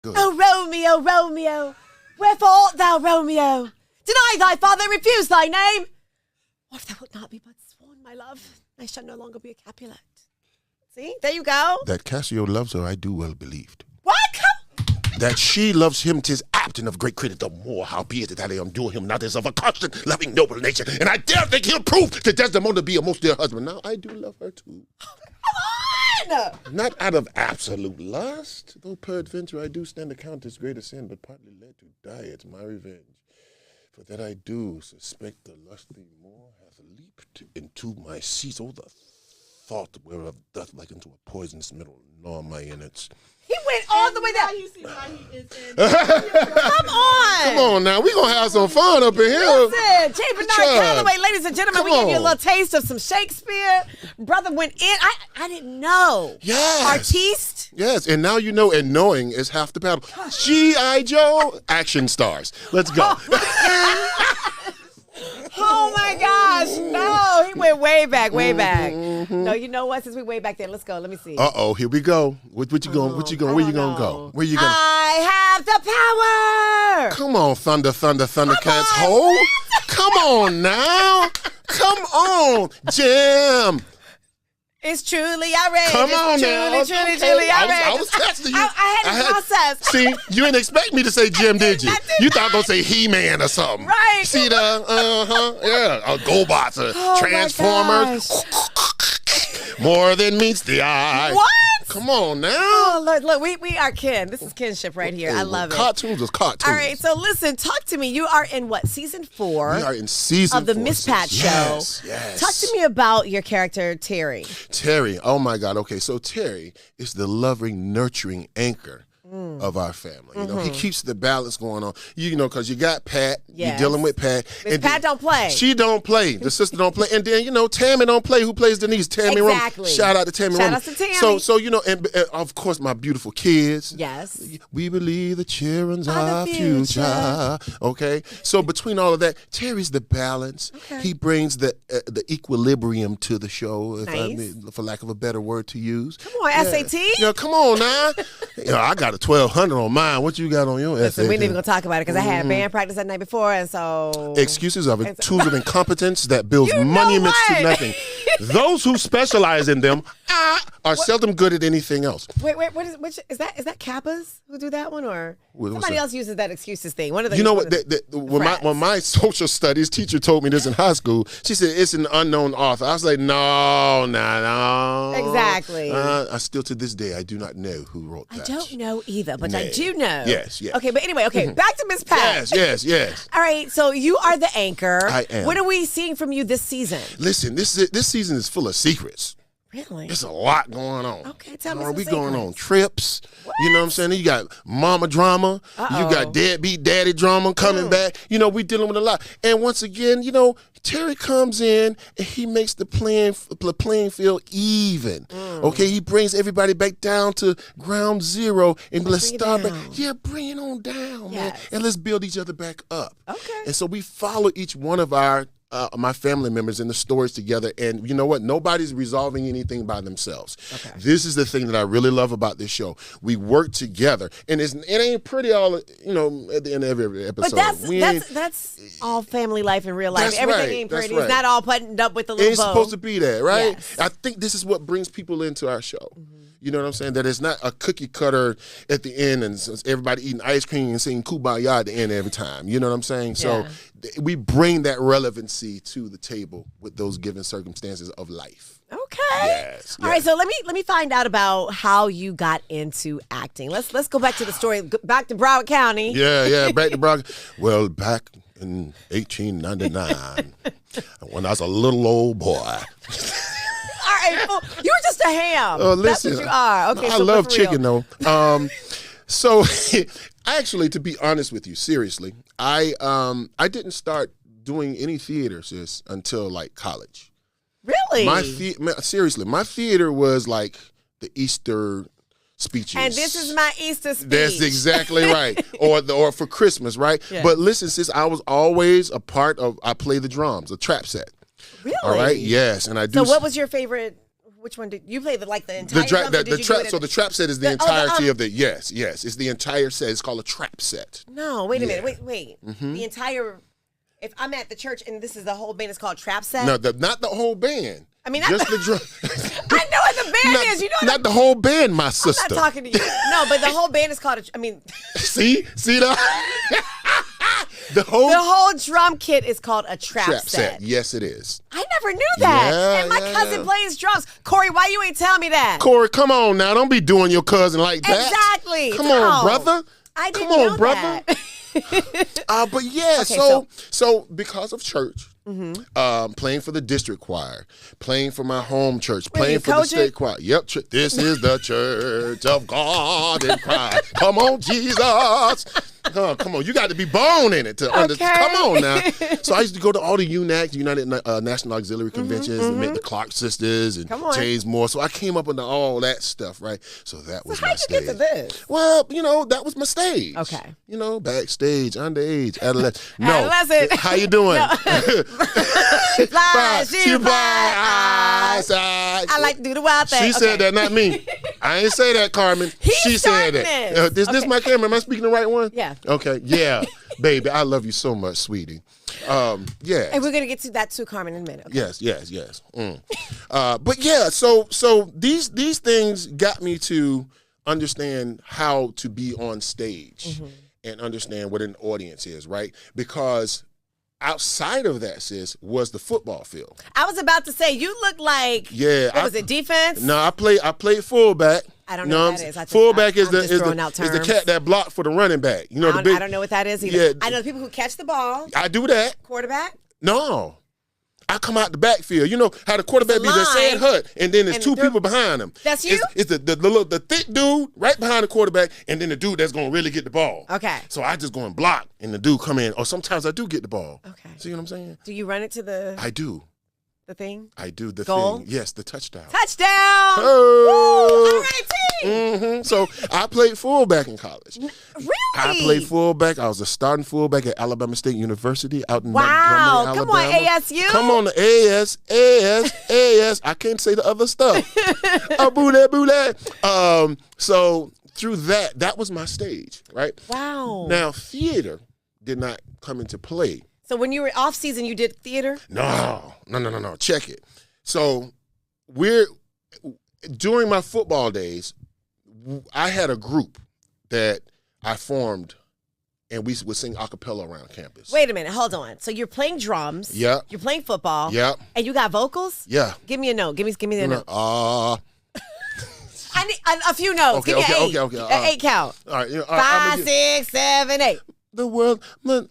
Good. Oh, Romeo, Romeo, wherefore art thou, Romeo? Deny thy father, refuse thy name. Or if thou wilt not be but sworn, my love, I shall no longer be a Capulet. See, there you go. That Cassio loves her, I do well believed. What? Come. That she loves him, 'tis apt and of great credit the more, howbeit that I am doing him not as of a constant, loving, noble nature, and I dare think he'll prove to Desdemona to be a most dear husband. Now, I do love her, too. Come on! Not out of absolute lust, though peradventure I do stand account as greater sin, but partly led to die at my revenge. For that I do suspect the lusty more hath leaped into my seat. Oh, the thought whereof doth like unto a poisonous middle gnaw my innards. He went all the way down. You see why he is in. Come on. Come on now, we gonna have some fun up in here. Listen, J. Bernard Child. Calloway, ladies and gentlemen, we Come gave you a on. little taste of some Shakespeare. Brother went in. I didn't know. Yes. Artiste. Yes, and now you know, and knowing is half the battle. G.I. Joe, action stars. Let's go. Oh my gosh, no, he went way back, way back. No, you know what? Since we way back there, let's go. Let me see. Here we go. What you going? What you going? Where you gonna go? Where you gonna? I have the power. Come on, Thundercats, ho! Come on now! Come on, Jim! It's truly outrageous. Come on now! Truly outrageous. I was testing you. I had to process. See, you didn't expect me to say Jim, did you? I did You thought I was gonna say He-Man or something. Right. See the yeah, GoBots, Oh, Transformers. More than meets the eye. What? Come on now. Oh, look, we are kin. This is kinship right here. I love it. Cartoons is cartoons. All right, so listen, talk to me. You are in what, season 4? We are in season of the 4. Miss Pat Yes, show. yes. Talk to me about your character, Terry. Terry, oh my God. Okay, so Terry is the loving, nurturing anchor of our family. You know, he keeps the balance going on. You know, because you got Pat, you're Yes. dealing with Pat. Miss and Pat don't play. She don't play. The sister don't play. And then, you know, Tammy don't play. Who plays Denise? Tammy Exactly. Roman. Shout out to Tammy Shout Roman. out to Tammy. So you know, and of course, my beautiful kids. Yes. We believe the children's Are our the future. Okay? So between all of that, Terry's the balance. Okay. He brings the equilibrium to the show, if I Nice. mean, for lack of a better word to use. Come on, SAT. You know, come on now. You know, I got a 1200 on mine. What you got on your Listen, SAT? we ain't even going to talk about it because I had band practice that night before, and so... Excuses of it, tools of incompetence that builds You know monuments to what? nothing. Those who specialize in them are seldom good at anything else. Wait, which is that Kappas who do that one, or What's somebody that? else uses that excuses thing? One of the You know one what? of the When my social studies teacher told me this in high school, she said it's an unknown author. I was like, no. Exactly. I still to this day I do not know who wrote I that. don't know either, but I Nay. do know. Yes. Okay, but anyway, back to Miss Pat. Yes. All right, so you are the anchor. I am. What are we seeing from you this season? Listen, this season is full of secrets. Really? There's a lot going on. Okay, tell me Are some we going on secrets. trips? You know what I'm saying? You got mama drama. Uh-oh. You got deadbeat daddy drama coming back. You know, we dealing with a lot. And once again, you know, Terry comes in and he makes the playing field even. Okay, he brings everybody back down to ground zero and let's Bring it start back. down. Yeah, bring it on down, man. Yes. And let's build each other back up. Okay. And so we follow each one of my family members in the stories together, and you know what? Nobody's resolving anything by themselves. Okay. This is the thing that I really love about this show. We work together, and it ain't pretty all you know at the end of every episode. But that's all family life in real life. That's Everything right, ain't that's pretty. It's right. not all buttoned up with the It little ain't bow. supposed to be that, right? Yes. I think this is what brings people into our show. You know what I'm saying? That it's not a cookie cutter at the end and everybody eating ice cream and singing Kumbaya at the end every time. You know what I'm saying? So we bring that relevancy to the table with those given circumstances of life. Okay. Yes. All right. So let me find out about how you got into acting. Let's go back to the story. Back to Broward County. Yeah. Back to Brock. Well, back in 1899, when I was a little old boy. All right. Well, you were just a ham. Oh, listen, That's what you are. Okay. I so love for real. chicken though. So actually, to be honest with you, seriously, I didn't start doing any theater, sis, until like college. Really? Seriously, my theater was like the Easter speeches. And this is my Easter speech. That's exactly right. Or for Christmas, right? Yeah. But listen, sis, I was always a part of. I play the drums, a trap set. Really? All right. Yes, and I do. So what was your favorite Which one did you play? The entire So the trap set is the entirety of the yes. It's the entire set. It's called a trap set. No, wait a minute. Wait. Mm-hmm. The entire. If I'm at the church and this is the whole band, it's called trap set. No, not the whole band. I mean, just the drum. I know what the band is. You know, not the whole band, my sister. I'm not talking to you. No, but the whole band is called. See that. The whole drum kit is called a trap set. Yes, it is. I never knew that. Yeah, and my cousin plays drums. Corey, why you ain't tell me that? Corey, come on now. Don't be doing your cousin like that. Exactly. Come on, brother. I didn't know brother. That. But yeah, okay, so because of church, playing for the district choir, playing for my home church, playing for the state choir. Yep, this is the church of God in Christ. Come on, Jesus. Come on, you got to be born in it to understand. Come on now. So I used to go to all the UNACs, United National Auxiliary Conventions, and meet the Clark sisters and James Moore. So I came up into all that stuff, right? So that was my stage. How'd you get to this? Well, that was my stage. Okay. Backstage, underage, adolescent. Adolescent. How you doing? Fly, she fly. I like to do the wild thing. She said that, not me. I ain't say that, Carmen. She said that. Is this my camera? Am I speaking the right one? Yeah. Okay. Yeah, baby, I love you so much, sweetie. Yeah. And we're gonna get to that too, Carmen, in a minute. Okay? Yes. But yeah, so these things got me to understand how to be on stage and understand what an audience is, right? Because outside of that, sis, was the football field. I was about to say, you look like, what was it, defense? No, I played fullback. I don't know what that is. Fullback is the cat that blocked for the running back. I don't know what that is either. Yeah, I know the people who catch the ball. I do that. Quarterback? No. I come out the backfield. You know how the quarterback be the sad hut, and then there's two people behind him. That's you? It's the thick dude right behind the quarterback, and then the dude that's going to really get the ball. Okay. So I just go and block, and the dude come in. Or sometimes I do get the ball. Okay. See what I'm saying? Do you run it to the... I do. The thing? I do. The goal? thing. Yes, the touchdown. Touchdown! Oh! All right, team! So I played fullback in college. Really? I played fullback. I was a starting fullback at Alabama State University out in Montgomery, Alabama. Come on, ASU. Come on, the AS. I can't say the other stuff. Boule. So through that was my stage, right? Wow. Now, theater did not come into play. So when you were off season, you did theater? No. Check it. So during my football days, I had a group that I formed, and we would sing a cappella around campus. Wait a minute, hold on. So you're playing drums. Yeah. You're playing football. Yeah. And you got vocals? Yeah. Give me a note. Give me the note. I need a few notes. Okay, Give me okay. An 8 count. All right. 5, 6, 7, 8. The world, you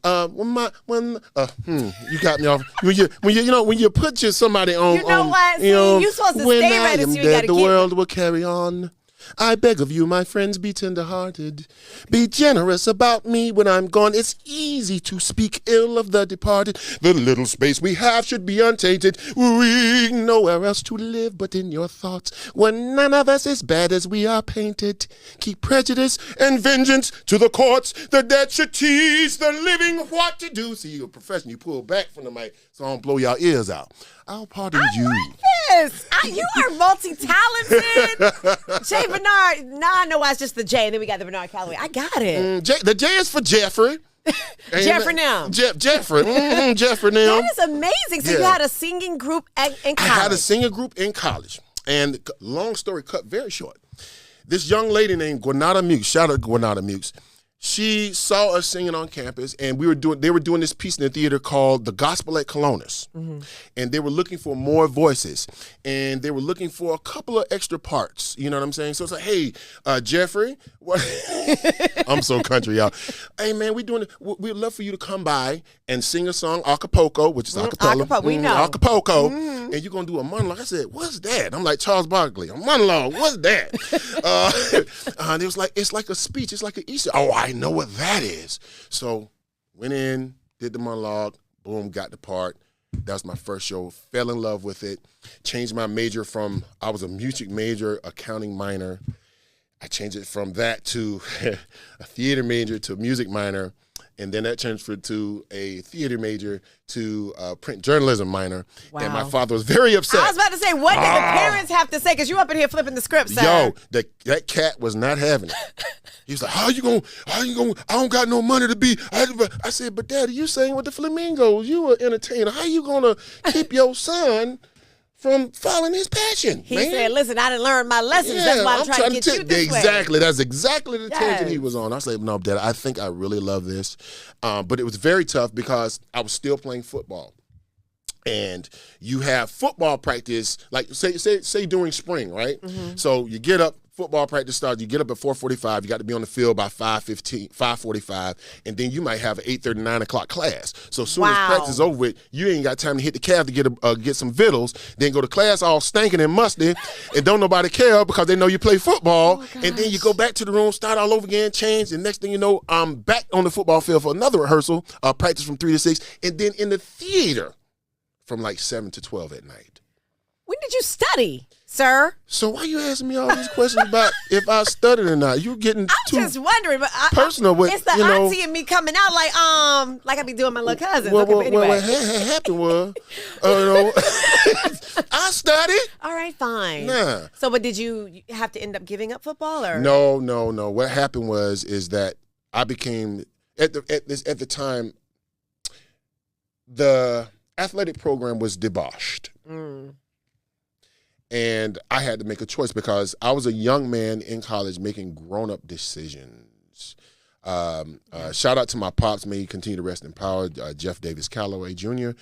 got me off. When you put somebody on, you know what? You're supposed to stay ready, so you gotta the world will carry on. I beg of you, my friends, be tender-hearted. Be generous about me when I'm gone. It's easy to speak ill of the departed. The little space we have should be untainted. We nowhere else to live but in your thoughts. When none of us is bad as we are painted. Keep prejudice and vengeance to the courts. The dead should teach the living what to do. See, you're a professional. You pull back from the mic so I don't blow y'all ears out. I'll pardon you. I like this. You are multi-talented. Jay Bernard. Now I know why it's just the J, and then we got the Bernard Calloway. I got it. The J is for Jeffrey. Jeffrey now. Jeffrey. Jeffrey now. That is amazing. So you had a singing group in college. I had a singing group in college. And long story cut very short. This young lady named Gwinnata Mukes, shout out Gwinnata Mukes, she saw us singing on campus, and they were doing this piece in the theater called The Gospel at Colonus. And they were looking for more voices, and they were looking for a couple of extra parts. You know what I'm saying? So it's like, hey, Jeffrey, what? I'm so country, y'all. Hey, man, we'd love for you to come by and sing a song, Acapulco, which is acapella. We know. Acapulco. And you're going to do a monologue. I said, what's that? I'm like Charles Barkley. A monologue. What's that? And it was like, it's like a speech. It's like an Easter. Oh, I know what that is. So went in, did the monologue, boom, got the part. That was my first show. Fell in love with it. Changed my major from, I was a music major, accounting minor. I changed it from that to a theater major to a music minor. and then that transferred to a theater major to a print journalism minor. Wow. And my father was very upset. I was about to say, what did the parents have to say? Because you up in here flipping the script, sir. Yo, that cat was not having it. He was like, how you gonna, I don't got no money to be. I said, but Daddy, you sang with the Flamingos. You an entertainer. How you gonna keep your son from following his passion, He man? said, listen, I didn't learn my lessons. That's why I'm trying to get you this way. Exactly. That's exactly the tangent he was on. I was like, no, Dad, I think I really love this. But it was very tough because I was still playing football. And you have football practice, like say during spring, right? Mm-hmm. So you get up, football practice starts, you get up at 4:45, you got to be on the field by 5:45, and then you might have an 8:30, 9 o'clock class. So as soon as practice is over with, you ain't got time to hit the cab to get some vittles, then go to class all stinking and musty, and don't nobody care because they know you play football, and then you go back to the room, start all over again, change, and next thing you know, I'm back on the football field for another rehearsal, practice from 3 to 6, and then in the theater from like 7 to 12 at night. When did you study, sir? So why you asking me all these questions about if I studied or not? You getting too just wondering, but personal with, it's the auntie and me coming out like I be doing my little cousins. Well, anyway. What happened was, I studied. All right, fine. Nah. So, but did you have to end up giving up football, or no? What happened is that I became at the time the athletic program was debauched. And I had to make a choice because I was a young man in college making grown-up decisions. Shout out to my pops. May he continue to rest in power, Jeff Davis Calloway Jr.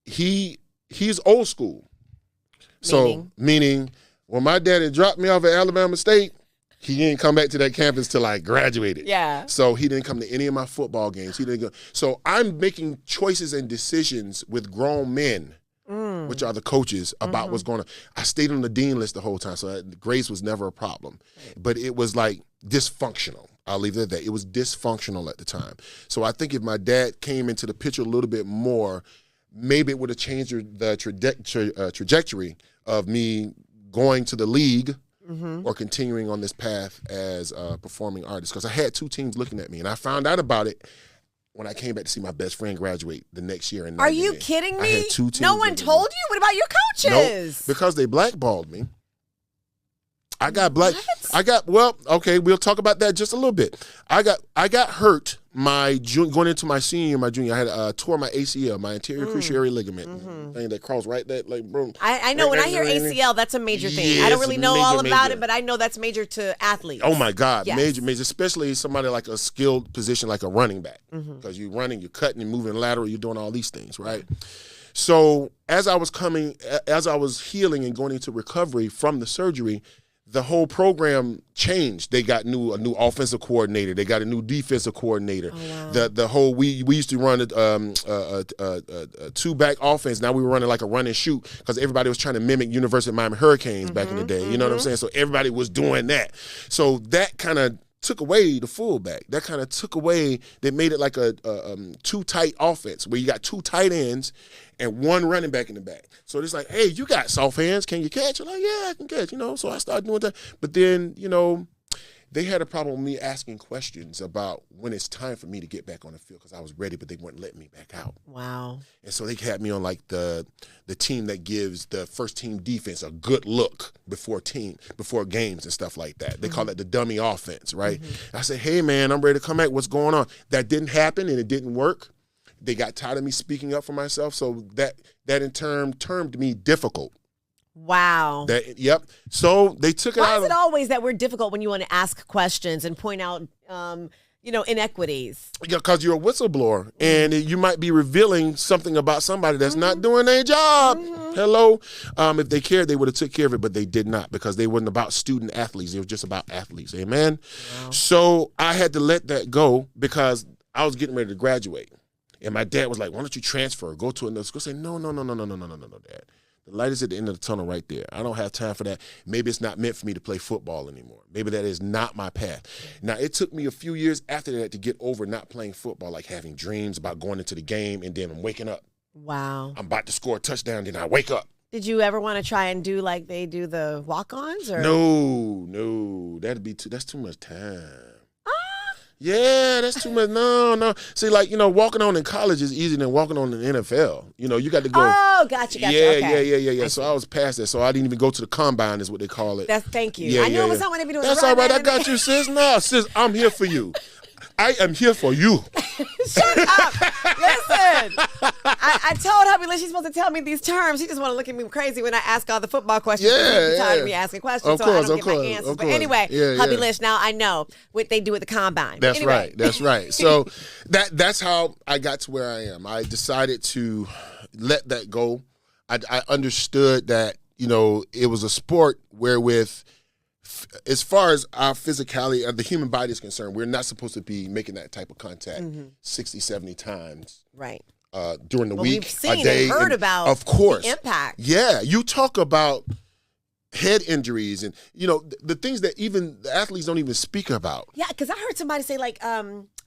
He's old school. So, meaning when my daddy dropped me off at Alabama State, he didn't come back to that campus till I graduated. Yeah. So he didn't come to any of my football games. He didn't go. So I'm making choices and decisions with grown men, which are the coaches, about what's going on. I stayed on the dean list the whole time, so grades was never a problem. But it was like dysfunctional. I'll leave it at that. It was dysfunctional at the time. So I think if my dad came into the picture a little bit more, maybe it would have changed the trajectory of me going to the league or continuing on this path as a performing artist. Because I had two teams looking at me, and I found out about it when I came back to see my best friend graduate the next year. Are you kidding me? I had two teams. No one told you? What about your coaches? Nope, because they blackballed me. We'll talk about that just a little bit. I got hurt going into my junior. I had tore my ACL, my anterior cruciate ligament, thing that crossed right there, like boom. I know when I hear ACL, that's a major thing. I don't really know all about it, but I know that's major to athletes. Oh my God, yes. major, especially somebody like a skilled position like a running back, because you're running, you're cutting, you're moving lateral, you're doing all these things, right? So as I was healing and going into recovery from the surgery, the whole program changed. They got a new offensive coordinator. They got a new defensive coordinator. Oh, wow. The whole we used to run a two-back offense. Now we were running like a run and shoot because everybody was trying to mimic University of Miami Hurricanes back in the day. You know what I'm saying? So everybody was doing that. So that kind of took away the fullback. That kind of took away. They made it like a too tight offense where you got two tight ends and one running back in the back. So it's like, hey, you got soft hands. Can you catch? I'm like, yeah, I can catch. So I started doing that. But then, they had a problem with me asking questions about when it's time for me to get back on the field because I was ready, but they weren't letting me back out. Wow. And so they had me on like the team that gives the first team defense a good look before games and stuff like that. They call it the dummy offense, right? I said, hey, man, I'm ready to come back. What's going on? That didn't happen and it didn't work. They got tired of me speaking up for myself, so that in turn termed me difficult. Wow. Yep. So they took it out. Why is it always that we're difficult when you want to ask questions and point out, inequities? Yeah, because you're a whistleblower, and you might be revealing something about somebody that's not doing their job. Hello. If they cared, they would have took care of it, but they did not because they weren't about student athletes. It was just about athletes. Amen. Wow. So I had to let that go because I was getting ready to graduate. And my dad was like, why don't you transfer? Go to another school. I said, no, Dad. The light is at the end of the tunnel right there. I don't have time for that. Maybe it's not meant for me to play football anymore. Maybe that is not my path. Now, it took me a few years after that to get over not playing football, like having dreams about going into the game, and then I'm waking up. Wow. I'm about to score a touchdown, then I wake up. Did you ever want to try and do like they do the walk-ons? Or? No. That's too much time. Yeah, that's too much. No. See, like, walking on in college is easier than walking on in the NFL. You got to go. Oh, gotcha. Yeah, Okay. yeah. So I was past that. So I didn't even go to the combine is what they call it. Thank you. Yeah, I knew yeah, it was yeah. someone to be doing. That's the all right. man I got you, sis. No, sis, I'm here for you. I am here for you. Shut up. Listen. I told hubby, she's supposed to tell me these terms. She just want to look at me crazy when I ask all the football questions. She's tired of me asking questions, so I don't get my answers. But anyway, hubby Lish, now I know what they do at the combine. That's right. That's right. So that's how I got to where I am. I decided to let that go. I understood that, it was a sport wherewith, as far as our physicality and the human body is concerned, we're not supposed to be making that type of contact 60, 70 times. Right. During the week, we've seen a day. And heard about of course. The impact. Yeah. You talk about head injuries and, the things that even the athletes don't even speak about. Yeah, because I heard somebody say,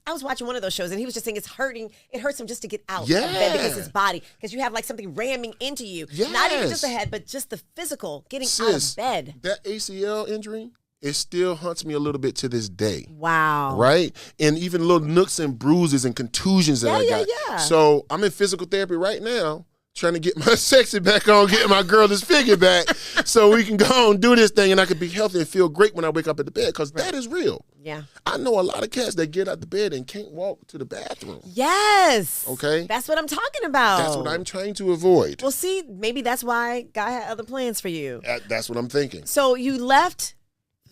I was watching one of those shows, and he was just saying it hurts him just to get out of bed because his body, because you have something ramming into you. Yes. Not even just the head, but just the physical, getting out of bed. That ACL injury, it still haunts me a little bit to this day. Wow. Right? And even little nooks and bruises and contusions that I got. Yeah. So I'm in physical therapy right now, trying to get my sexy back on, getting my girl this figure back so we can go and do this thing and I can be healthy and feel great when I wake up at the bed, because that is real. Yeah. I know a lot of cats that get out the bed and can't walk to the bathroom. Yes. Okay? That's what I'm talking about. That's what I'm trying to avoid. Well, see, maybe that's why God had other plans for you. That's what I'm thinking. So you left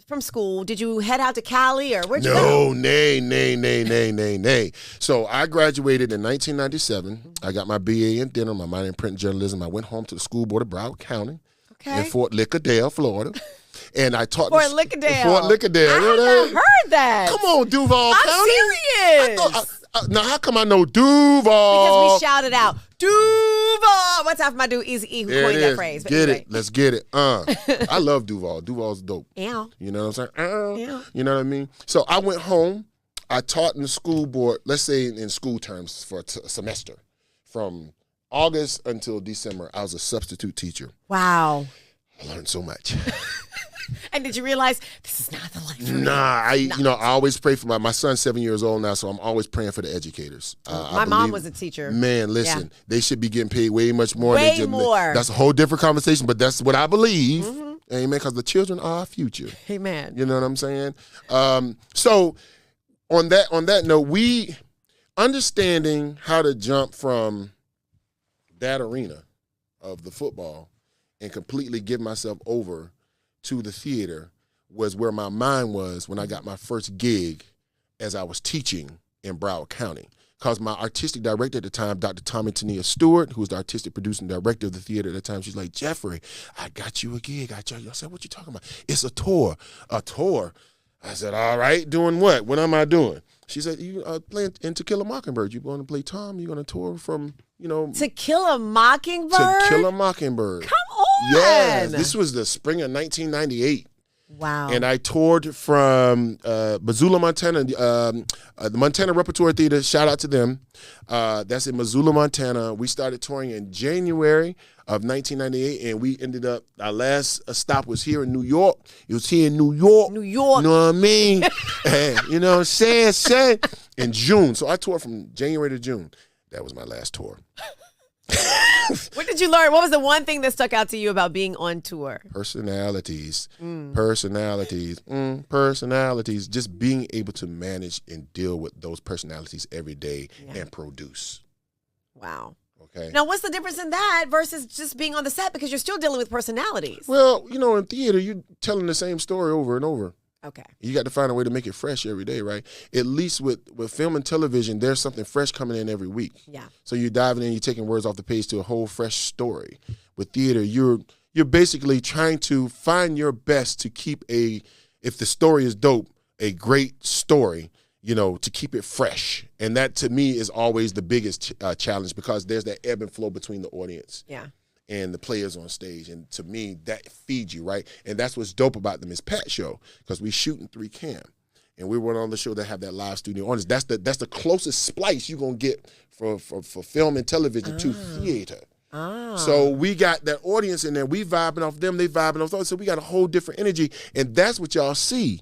from school. Did you head out to Cali, or where'd you go? No, nay. So I graduated in 1997. I got my BA in theater, my minor in print journalism. I went home to the school board of Broward County in Fort Lauderdale, Florida. And I taught Fort Lauderdale. Fort Lauderdale. I have not heard that. Come on, Duval County. I'm serious. Now, how come I know Duval? Because we shouted out, Duval. What's after my dude, Easy E, who coined that phrase. But get it. Let's get it. I love Duval. Duval's dope. Yeah. You know what I'm saying? Yeah. You know what I mean? So I went home. I taught in the school board, let's say in school terms for a semester. From August until December, I was a substitute teacher. Wow. I learned so much. And did you realize this is not the life for me? Nah, I always pray for my son's 7 years old now, so I'm always praying for the educators. My mom was a teacher. Man, listen, they should be getting paid way much more. Way more. That's a whole different conversation, but that's what I believe. Mm-hmm. Amen, because the children are our future. Amen. You know what I'm saying? So on that note, we understanding how to jump from that arena of the football and completely give myself over to the theater was where my mind was when I got my first gig as I was teaching in Broward County. Because my artistic director at the time, Dr. Tommy Tania Stewart, who was the artistic producing director of the theater at the time, she's like, Jeffrey, I got you a gig. I said, what you talking about? It's a tour. A tour? I said, all right, doing what? What am I doing? She said, you playing in To Kill a Mockingbird. You going to play Tom? You're going to tour from, To Kill a Mockingbird? To Kill a Mockingbird. Come on. Yes. This was the spring of 1998. Wow. And I toured from Missoula, Montana, the Montana Repertoire Theater. Shout out to them. That's in Missoula, Montana. We started touring in January of 1998, and we ended up, our last stop was here in New York. It was here in New York. New York. You know what I mean? And, you know what I'm saying? In June. So I toured from January to June. That was my last tour. What did you learn? What was the one thing that stuck out to you about being on tour? Personalities. Just being able to manage and deal with those personalities every day and produce. Wow. Okay. Now, what's the difference in that versus just being on the set, because you're still dealing with personalities? Well, in theater, you're telling the same story over and over. Okay. You got to find a way to make it fresh every day, right? At least with film and television, there's something fresh coming in every week. Yeah. So you're diving in, you're taking words off the page to a whole fresh story. With theater, you're basically trying to find your best to keep if the story is dope, a great story, to keep it fresh. And that, to me, is always the biggest challenge, because there's that ebb and flow between the audience. Yeah. And the players on stage. And to me, that feeds you, right? And that's what's dope about the Miss Pat show, because we shoot in 3 cam. And we went on the show that have that live studio audience. That's the closest splice you're going to get for film and television to theater. So we got that audience in there. We vibing off them, they vibing off us. So we got a whole different energy. And that's what y'all see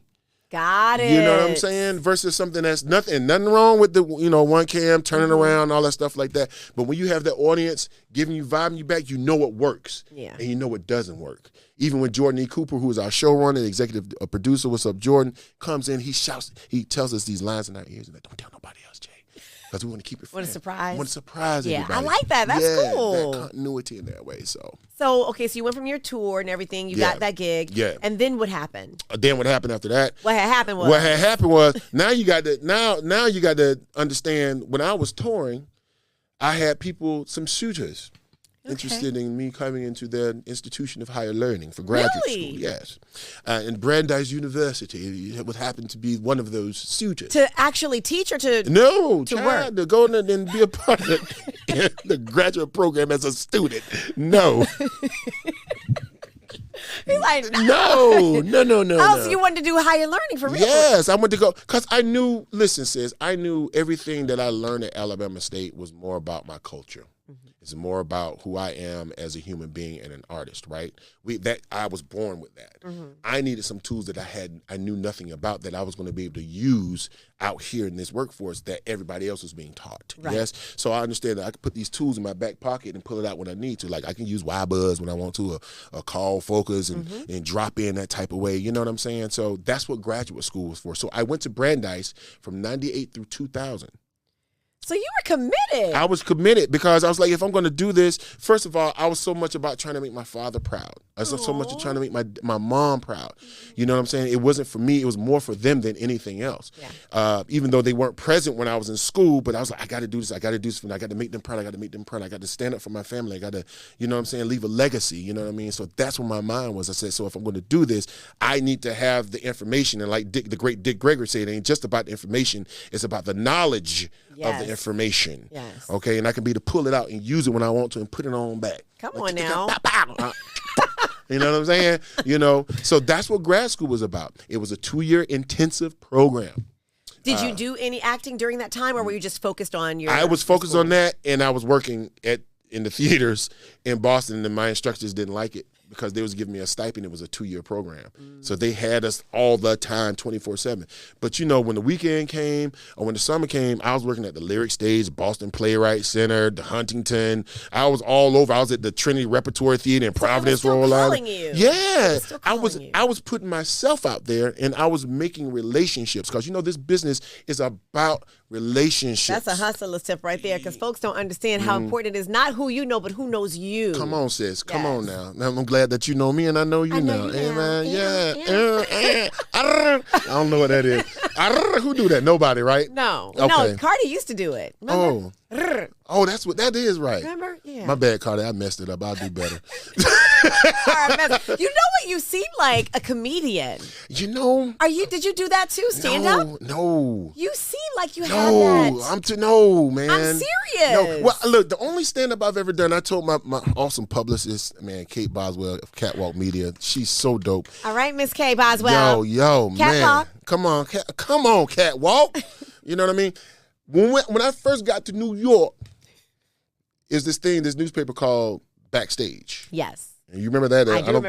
Got it. You know what I'm saying? Versus something that's nothing wrong with the, one cam, turning around, all that stuff like that. But when you have that audience giving you, vibing you back, you know what works. Yeah. And you know what doesn't work. Even when Jordan E. Cooper, who is our showrunner, the executive producer, what's up, Jordan, comes in, he shouts, he tells us these lines in our ears, and like, don't tell nobody else, Jay. Because we want to keep it Want a surprise? Want to surprise everybody. I like that. That's cool. That continuity in that way. So okay, so you went from your tour and everything. You got that gig. Yeah. And then what happened? Then what happened after that? What had happened was now you got to now you got to understand, when I was touring, I had some suitors interested in me coming into their institution of higher learning for graduate school. Yes. And Brandeis University, it would happen to be one of those suitors. To actually teach or to work? To go in and be a part of the graduate program as a student. No. He's like, no. Oh, so you wanted to do higher learning for real? Yes, I wanted to go, because I knew, listen, sis, I knew everything that I learned at Alabama State was more about my culture. It's more about who I am as a human being and an artist, right? I was born with that. I needed some tools that I knew nothing about, that I was going to be able to use out here in this workforce that everybody else was being taught. Right. Yes. So I understand that I could put these tools in my back pocket and pull it out when I need to. Like I can use Y-Buzz when I want to, a call focus and drop in that type of way. You know what I'm saying? So that's what graduate school was for. So I went to Brandeis from 98 through 2000. So you were committed. I was committed because I was like, if I'm going to do this, first of all, I was so much about trying to make my father proud. I was so much trying to make my mom proud. You know what I'm saying? It wasn't for me. It was more for them than anything else. Yeah. Even though they weren't present when I was in school, but I was like, I got to do this. I got to do this. I got to make them proud. I got to make them proud. I got to stand up for my family. I got to, you know what I'm saying, leave a legacy. You know what I mean? So that's where my mind was. I said, so if I'm going to do this, I need to have the information. And like the great Dick Gregory said, it ain't just about the information. It's about the knowledge of the information. Yes. Okay. And I can be to pull it out and use it when I want to and put it on back. Come on now. You know what I'm saying? So that's what grad school was about. It was a 2-year intensive program. Did you do any acting during that time, or were you just focused on your? I was focused on that, and I was working in the theaters in Boston, and my instructors didn't like it because they was giving me a stipend. It was a 2-year program. So they had us all the time, 24/7. But when the weekend came or when the summer came, I was working at the Lyric Stage, Boston Playwright Center, the Huntington. I was all over. I was at the Trinity Repertory Theater in Providence, Rhode Island. Yeah. I was putting myself out there, and I was making relationships because this business is about relationships. That's a hustler's tip right there, because folks don't understand how important it is, not who you know, but who knows you. Come on, sis. Come on now. I'm glad that you know me and I know you now. Amen. Yeah. I don't know what that is. Who do that? Nobody, right? No. Okay. No, Cardi used to do it. Remember? Oh, that's what that is, right? Remember? Yeah. My bad, Cardi. I messed it up. I'll do better. You know what? You seem like a comedian. Did you do that too? Stand up? No. You seem like you have that. No, man. I'm serious. No. Well, look, the only stand-up I've ever done, I told my awesome publicist, man, Kate Boswell of Catwalk Media. She's so dope. All right, Miss Kay Boswell. Yo, Catwalk. Man. Come on, Catwalk. You know what I mean? When I first got to New York, is this newspaper called Backstage. Yes. You remember that? I don't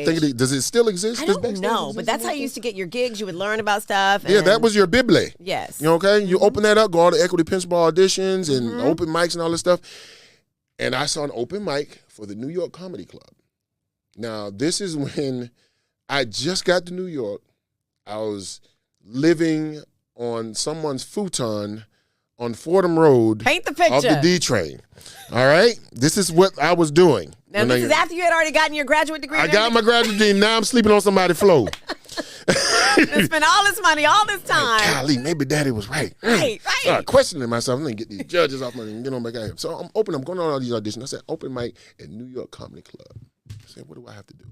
think it does it still exist? I don't know, but that's how you used to get your gigs. You would learn about stuff. Yeah, that was your Bible. Yes. Okay? You open that up, go all the Equity Principal auditions and open mics and all this stuff. And I saw an open mic for the New York Comedy Club. Now, this is when I just got to New York. I was living on someone's futon on Fordham Road. Paint the picture. Off the D train. All right? This is what I was doing. Now, this is after you had already gotten your graduate degree? I got my graduate degree. Now I'm sleeping on somebody's floor. And spent all this money, all this time. Golly, maybe daddy was right. Right. Started questioning myself. I'm going to get these judges off and get on back out here. So I'm going on all these auditions. I said, open mic at New York Comedy Club. I said, what do I have to do?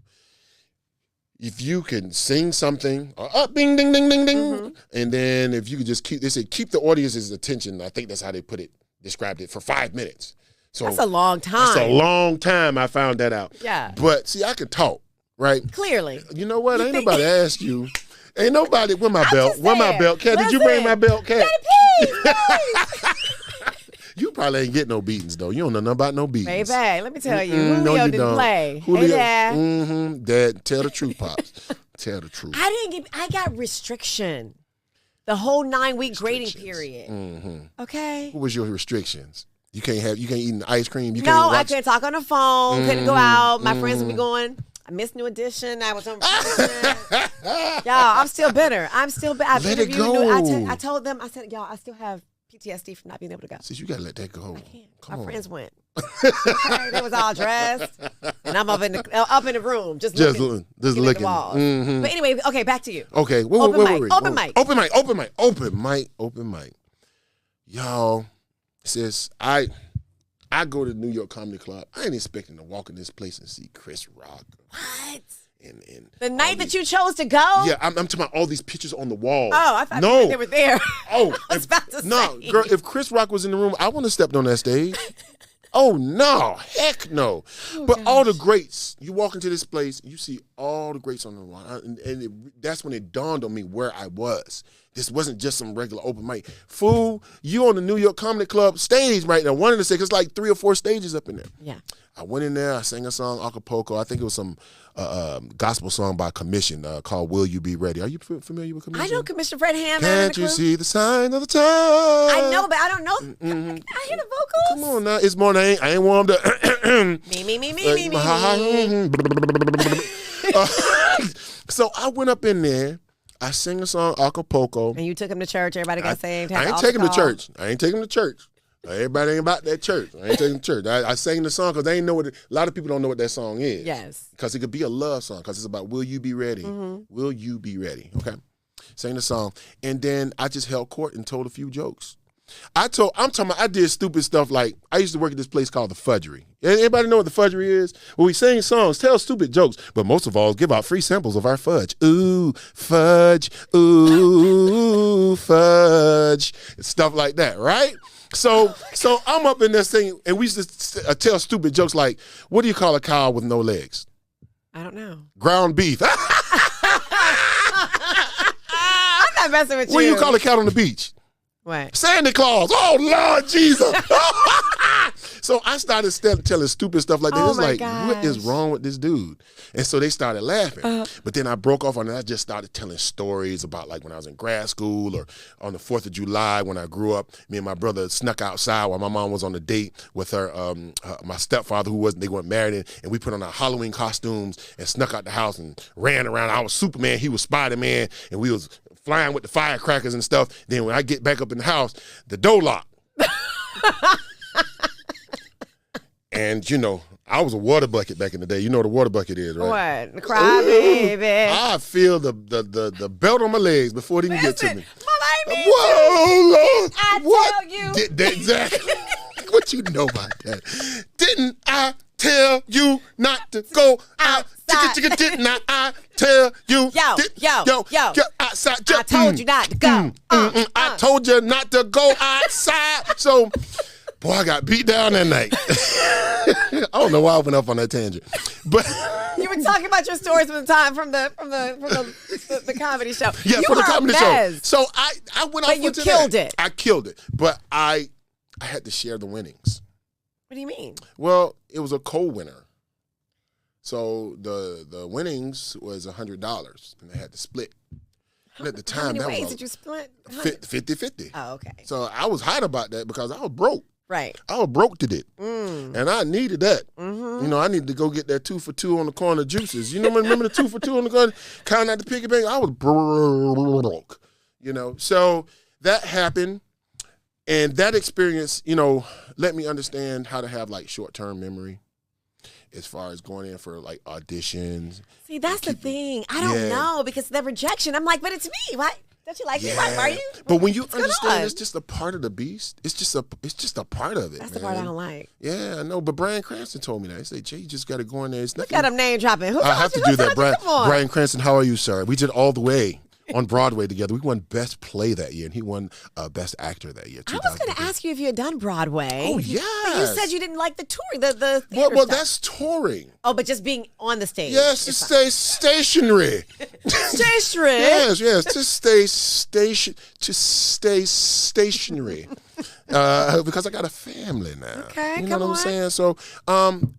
If you can sing something, up, bing, ding, ding, ding, ding, and then if you could just keep the audience's attention. I think that's how they described it, for 5 minutes. So that's a long time. That's a long time. I found that out. Yeah. But see, I can talk, right? Clearly. You know what? Ain't nobody asked you. Ain't nobody. Where my belt? Where my belt? Cat, did you bring my belt, Cat? Please. You probably ain't get no beatings, though. You don't know nothing about no beatings. Baby, let me tell you. Julio didn't play. Julio, hey, Dad. Dad, tell the truth, Pops. Tell the truth. I got restriction. The whole 9-week grading period. Mm-hmm. Okay. What was your restrictions? You can't eat ice cream. I couldn't talk on the phone. Couldn't go out. My friends would be going, I missed New Edition. I was on vacation. Y'all, I'm still bitter. Let it go. I told them, I said, y'all, I still have PTSD from not being able to go. Sis, you got to let that go. I can't. My friends went. Okay, they was all dressed. And I'm up in the room just looking. At the walls. Mm-hmm. But anyway, okay, back to you. Okay. Open mic. Y'all, sis, I go to New York Comedy Club. I ain't expecting to walk in this place and see Chris Rock. What? And the night that you chose to go? Yeah, I'm talking about all these pictures on the wall. Oh, I thought they were there. Oh, I was about to say. No, girl, if Chris Rock was in the room, I wouldn't have stepped on that stage. Oh, no. Heck no. But all the greats, you walk into this place, you see all the greats on the wall. That's when it dawned on me where I was. This wasn't just some regular open mic. Fool, you on the New York Comedy Club stage right now. One of the six, it's like 3 or 4 stages up in there. Yeah. I went in there, I sang a song, Acapulco. I think it was some gospel song by Commission called Will You Be Ready. Are you familiar with Commission? I know Commission Fred Hammond. Can't you see the sign of the time? I know, but I don't know. I hear the vocals. Come on now. It's morning. I ain't warmed up. Me. So I went up in there. I sang a song, Acapulco. And you took him to church. Everybody got saved. I ain't taking him to church. Everybody ain't about that church. I ain't taking church. I sang the song because they ain't know what. A lot of people don't know what that song is. Yes. Because it could be a love song. Because it's about will you be ready? Mm-hmm. Will you be ready? Okay. Sang the song, and then I just held court and told a few jokes. I'm talking about, I did stupid stuff like, I used to work at this place called the Fudgery. Anybody know what the Fudgery is? Well, we sing songs, tell stupid jokes, but most of all, give out free samples of our fudge. Ooh, fudge, stuff like that, right? So I'm up in this thing, and we used to tell stupid jokes like, what do you call a cow with no legs? I don't know. Ground beef. I'm not messing with you. What do you call a cat on the beach? What? Santa Claus. Oh, Lord Jesus. So I started telling stupid stuff like that. Oh, It's like, what is wrong with this dude? And so they started laughing. But then I broke off on it. I just started telling stories about like when I was in grad school or on the 4th of July when I grew up. Me and my brother snuck outside while my mom was on a date with my stepfather they weren't married. And we put on our Halloween costumes and snuck out the house and ran around. I was Superman. He was Spider-Man. And we was flying with the firecrackers and stuff. Then when I get back up in the house, the door locked. And, I was a water bucket back in the day. You know what a water bucket is, right? What? The cry baby. I feel the belt on my legs before it even get to me. Whoa, Lord. I tell you. Exactly. What you know about that? Didn't I tell you not to go outside? Didn't I tell you? Yo, outside. I told you not to go. I told you not to go outside. So, boy, I got beat down that night. I don't know why I went up on that tangent, but you were talking about your stories from the comedy show. Yeah, for the comedy show. So I went off. But you killed it. I killed it, but I had to share the winnings. What do you mean? Well, it was a co-winner. So the winnings was $100, and they had to split. And at the time, how many ways did you split? 50-50. Oh, okay. So I was hot about that because I was broke. Right. I was broke to it. And I needed that. Mm-hmm. I needed to go get that 2 for $2 on the corner juices. Remember the 2 for $2 on the corner? Counting out the piggy bank? I was broke. So that happened. And that experience, let me understand how to have like short-term memory as far as going in for like auditions. See, that's the thing. I don't know because the rejection, I'm like, but it's me. Why? Don't you like me? Why are you? But when you understand it's just a part of the beast, it's just a part of it. That's the part I don't like. Yeah, I know. But Bryan Cranston told me that. He said, Jay, you just got to go in there. It's Look at him name dropping. I have to do that. Bryan Cranston, how are you, sir? We did All the Way on Broadway together. We won Best Play that year, and he won Best Actor that year. I was going to ask you if you had done Broadway. Oh, But you said you didn't like the touring, the theater Well, stuff. that's touring. Oh, but just being on the stage. Yes, to stay stationary. Stationary. Yes, to stay stationary. Because I got a family now. Okay, you know what I'm saying? So,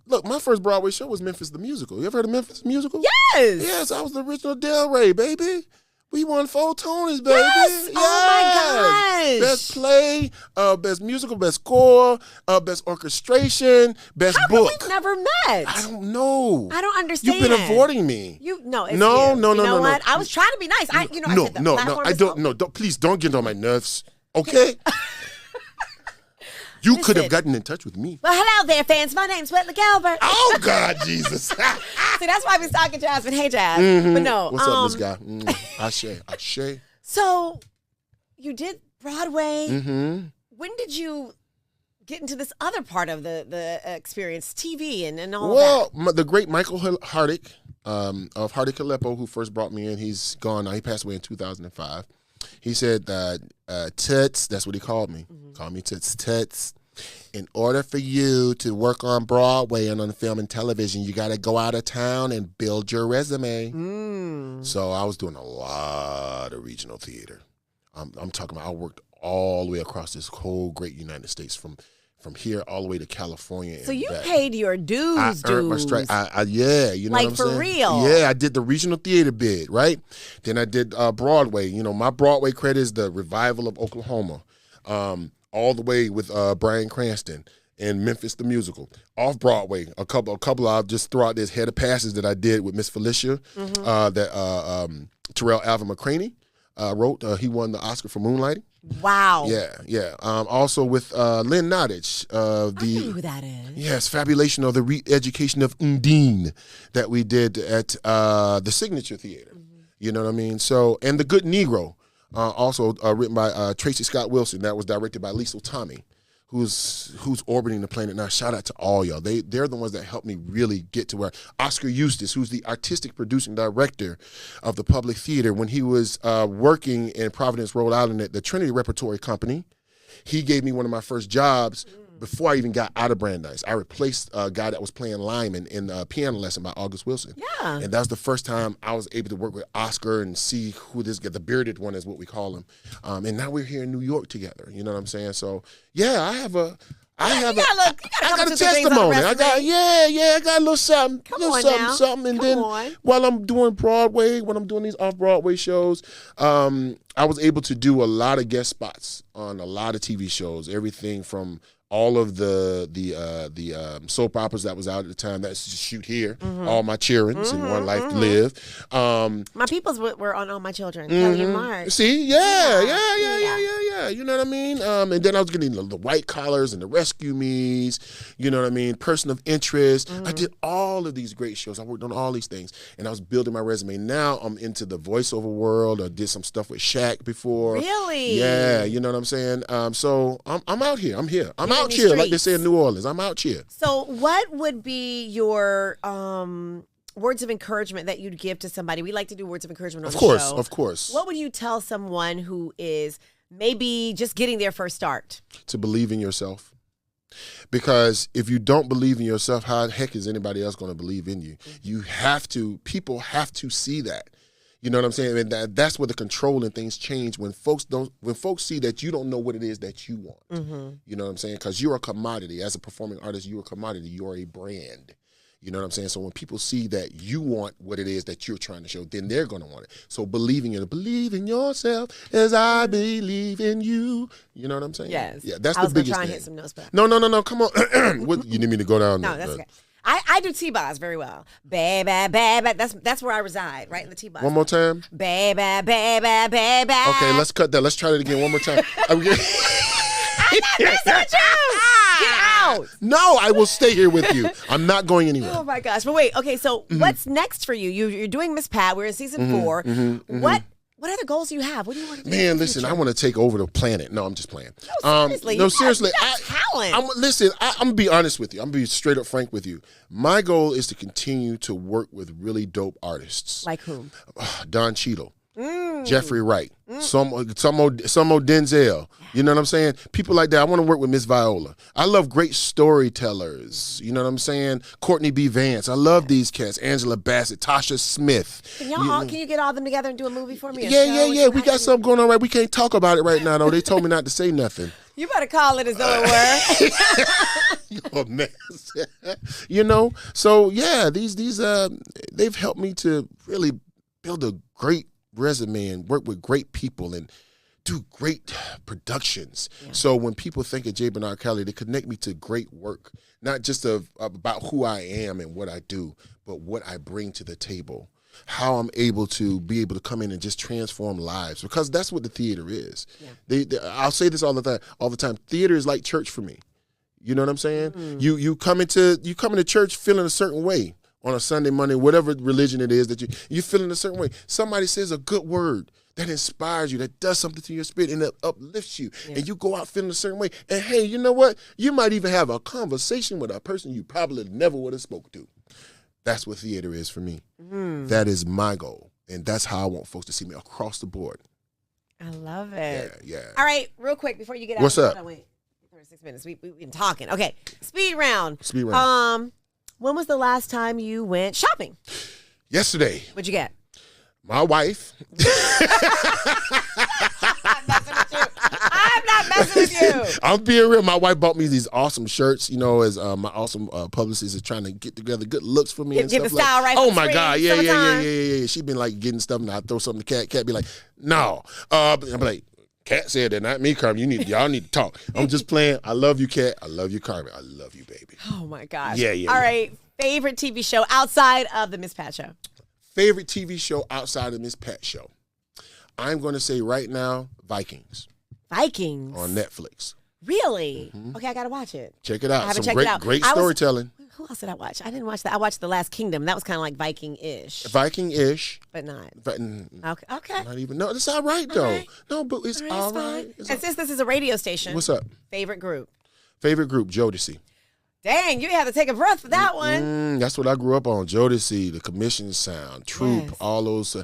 look, my first Broadway show was Memphis the Musical. You ever heard of Memphis the Musical? Yes. Yes, I was the original Del Rey, baby. We won 4 Tonys, baby. Yes. Oh, my gosh. Best play, best musical, best score, best orchestration, best How book. come we've never met? I don't know. I don't understand. You've been avoiding me. No, it's No, you. no, You no, know no, what? no. I was trying to be nice. I said the No, platform I is don't. open. No, please don't get on my nerves. Okay. You could have Listen. gotten in touch with me. Well, hello there, fans. My name's Whitley Calvert. Oh God, Jesus! See, that's why I've been stalking Jasmine. Hey, Jazz. But no. What's up, this guy? Ashe. So, you did Broadway. Mm-hmm. When did you get into this other part of the experience, TV and all of Well, the great Michael Hardick of Hardick Aleppo, who first brought me in, he's gone now. He passed away in 2005. He said that Toots, that's what he called me. Call me Toots. In order for you to work on Broadway and on film and television, you got to go out of town and build your resume. So I was doing a lot of regional theater. I'm talking about I worked all the way across this whole great United States from here all the way to California. So and you back. paid your dues, I earned my strike. Yeah, you know Like, what I'm for saying? real? Yeah, I did the regional theater bid, right? Then I did Broadway. You know, my Broadway credit is the Revival of Oklahoma, all the way with Bryan Cranston and Memphis the Musical. Off Broadway, a couple I'll just throw out this Head of Passes that I did with Miss Felicia, that Terrell Alvin McCraney wrote. He won the Oscar for Moonlighting. Wow. Yeah. Also with Lynn Nottage. I know who that is. Yes, Fabulation of the Re-Education of Undine that we did at the Signature Theater. You know what I mean? So, and The Good Negro, also written by Tracy Scott Wilson. That was directed by Liesl Tommy, who's orbiting the planet now. Shout out to all y'all. They're the ones that helped me really get to where Oscar Eustace, who's the artistic producing director of the Public Theater, when he was working in Providence, Rhode Island at the Trinity Repertory Company, he gave me one of my first jobs before I even got out of Brandeis. I replaced a guy that was playing Lyman in a piano lesson by August Wilson. Yeah. And that was the first time I was able to work with Oscar and see who this guy, the bearded one is what we call him. And now we're here in New York together. You know what I'm saying? So, yeah, I got a testimony. I got a little something. And then while I'm doing Broadway, when I'm doing these off-Broadway shows, I was able to do a lot of guest spots on a lot of TV shows, everything from all of the soap operas that was out at the time. That's just Shoot Here, All My Children's, and One Life to Live. My peoples were on All My Children. Kelly and Mark. See, yeah. You know what I mean? And then I was getting the White Collars and the Rescue Me's. You know what I mean? Person of Interest. I did all of these great shows. I worked on all these things, and I was building my resume. Now I'm into the voiceover world. I did some stuff with Shaq before. Really? Yeah. You know what I'm saying? So I'm out here. I'm here. I'm in out the here, like they streets. say in New Orleans. I'm out here. So what would be your words of encouragement that you'd give to somebody? We like to do words of encouragement on the show. Of course. What would you tell someone who is maybe just getting their first start? To believe in yourself. Because if you don't believe in yourself, how the heck is anybody else going to believe in you? People have to see that. You know what I'm saying? And that's where the control and things change when folks see that you don't know what it is that you want. You know what I'm saying? Because you're a commodity. As a performing artist, you're a commodity. You're a brand. You know what I'm saying? So when people see that you want what it is that you're trying to show, then they're going to want it. So believe in yourself as I believe in you. You know what I'm saying? Yes. Yeah, that's I the was biggest trying thing. to hit some notes, but No. Come on. What, you need me to go down? no, that's okay. I do T-bars very well. Baby. That's where I reside, right in the T-bars. One more time. Baby. Okay, let's cut that. Let's try that again one more time. I'm not messing with you. Get out. No, I will stay here with you. I'm not going anywhere. Oh my gosh. But wait, okay, so what's next for you? You're doing Miss Pat. We're in season 4. What other goals do you have? What do you want to do? Man, listen, I want to take over the planet. No, I'm just playing. Seriously. No, seriously. You got talent. I'm going to be honest with you. I'm going to be straight up frank with you. My goal is to continue to work with really dope artists. Like whom? Don Cheadle. Jeffrey Wright, some more Denzel. You know what I'm saying? People like that. I want to work with Miss Viola. I love great storytellers. You know what I'm saying? Courtney B. Vance. I love these cats. Angela Bassett, Tasha Smith. Can you get all of them together and do a movie for me? Yeah. We got something going on right. We can't talk about it right now, though. They told me not to say nothing. You better call it as though it were. You're a mess. You know? So, yeah, these they've helped me to really build a great resume and work with great people and do great productions. Yeah. So when people think of J. Bernard Calloway, they connect me to great work, not just about who I am and what I do, but what I bring to the table, how I'm able to come in and just transform lives, because that's what the theater is. Yeah. I'll say this all the time. Theater is like church for me. You know what I'm saying? Mm-hmm. You come into church feeling a certain way on a Sunday, Monday, whatever religion it is that you feel in a certain way. Somebody says a good word that inspires you, that does something to your spirit, and that uplifts you, and you go out feeling a certain way. And hey, you know what? You might even have a conversation with a person you probably never would have spoke to. That's what theater is for me. Mm. That is my goal, and that's how I want folks to see me across the board. I love it. Yeah. All right, real quick before you get out. What's up? 36 minutes. We've been talking. Okay, speed round. When was the last time you went shopping? Yesterday. What'd you get? My wife. I'm not messing with you. I'm being real. My wife bought me these awesome shirts, as my awesome publicist is trying to get together good looks for me. Get the style right. Oh my God. Yeah. She been like getting stuff, and I throw something to Cat. Cat be like, no. I'm like, Cat said that, not me, Carmen. Y'all need to talk. I'm just playing. I love you, Cat. I love you, Carmen. I love you, baby. Oh my gosh. Yeah. All right. Favorite TV show outside of the Miss Pat Show? Favorite TV show outside of Miss Pat Show? I'm going to say right now, Vikings. Vikings? On Netflix. Really? Mm-hmm. Okay, I got to watch it. Check it out. I haven't checked it out. Great storytelling. Who else did I watch? I didn't watch that. I watched The Last Kingdom. That was kind of like Viking-ish. Viking-ish. But not. Okay. Not even. No, it's all right, though. Right. No, but it's all right. And since this is a radio station. What's up? Favorite group? Favorite group, Jodeci. Dang, you had to take a breath for that one. That's what I grew up on. Jodeci, the Commission Sound, Troop, all those.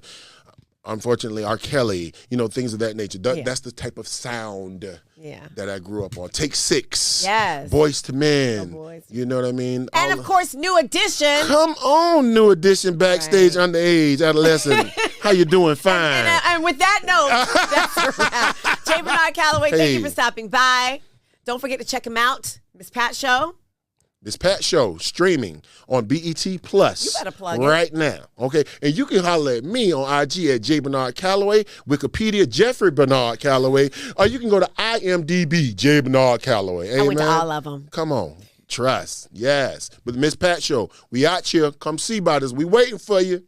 Unfortunately, R. Kelly, things of that nature. That's the type of sound that I grew up on. Take Six. Yes. Boys to Men. Boys. You know what I mean? And of course, New Edition. Come on, New Edition, backstage, underage, adolescent. How you doing? Fine. And with that note, that's a wrap. J. Bernard Calloway, thank you for stopping by. Don't forget to check him out. Miss Pat Show. Miss Pat Show streaming on BET Plus. You better plug right now. Okay. And you can holler at me on IG at J. Bernard Calloway, Wikipedia, Jeffrey Bernard Calloway, or you can go to IMDb, J. Bernard Calloway. Hey, I went to all of them. Come on. Trust. Yes. But the Miss Pat Show, we out here. Come see about us. We waiting for you.